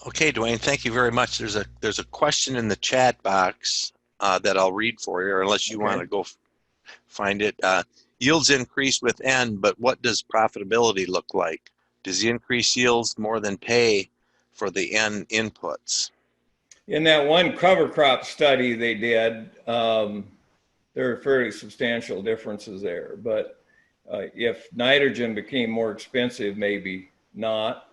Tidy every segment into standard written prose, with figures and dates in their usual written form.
Okay, Dwayne, thank you very much. There's a question in the chat box that I'll read for you, or unless you want to go find it. Yields increase with N, but what does profitability look like? Does the increased yields more than pay for the N inputs? In that one cover crop study they did, there are fairly substantial differences there. But if nitrogen became more expensive, maybe not.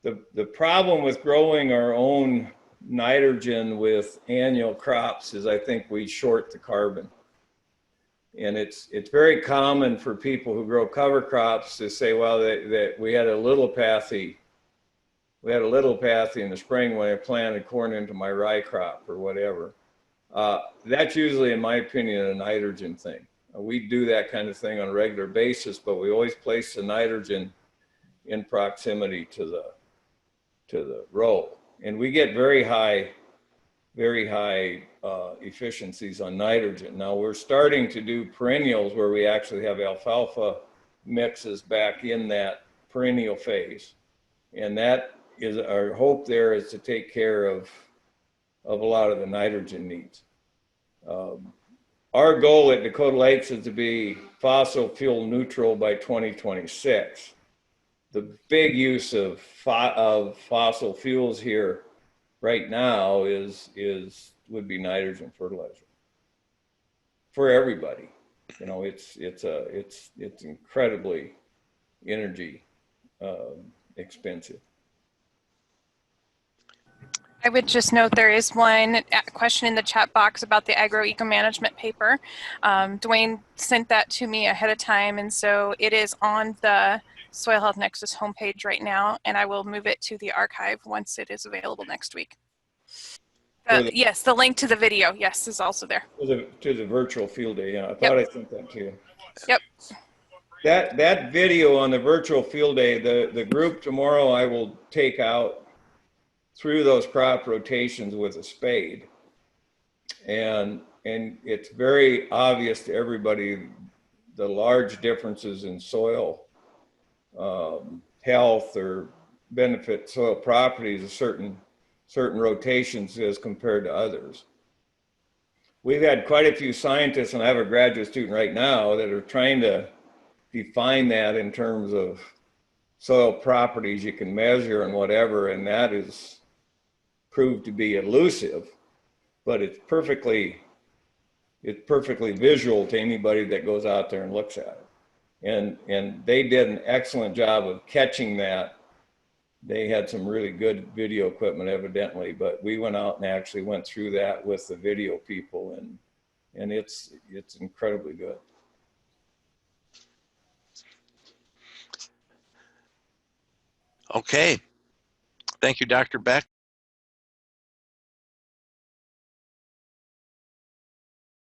The problem with growing our own nitrogen with annual crops is I think we short the carbon. And it's very common for people who grow cover crops to say, well, that we had a little pathy. We had a little pathy in the spring when I planted corn into my rye crop or whatever. That's usually, in my opinion, a nitrogen thing. We do that kind of thing on a regular basis, but we always place the nitrogen in proximity to the row. And we get very high efficiencies on nitrogen. Now we're starting to do perennials where we actually have alfalfa mixes back in that perennial phase. And that is our hope there, is to take care of a lot of the nitrogen needs. Our goal at Dakota Lakes is to be fossil fuel neutral by 2026. The big use of fossil fuels here right now would be nitrogen fertilizer for everybody. You know, it's incredibly energy expensive. I would just note there is one question in the chat box about the agro-eco-management paper. Dwayne sent that to me ahead of time, and so it is on the Soil Health Nexus homepage right now, and I will move it to the archive once it is available next week. Yes, the link to the video, yes, is also there. To the virtual field day, yeah. I thought I sent that to you. Yep. That video on the virtual field day, the group tomorrow I will take out through those crop rotations with a spade. And it's very obvious to everybody the large differences in soil health or benefit soil properties of certain rotations as compared to others. We've had quite a few scientists, and I have a graduate student right now, that are trying to define that in terms of soil properties you can measure and whatever, and that is proved to be elusive, but it's perfectly visual to anybody that goes out there and looks at it. And they did an excellent job of catching that. They had some really good video equipment evidently, but we went out and actually went through that with the video people, and it's incredibly good. Okay. Thank you, Dr. Beck.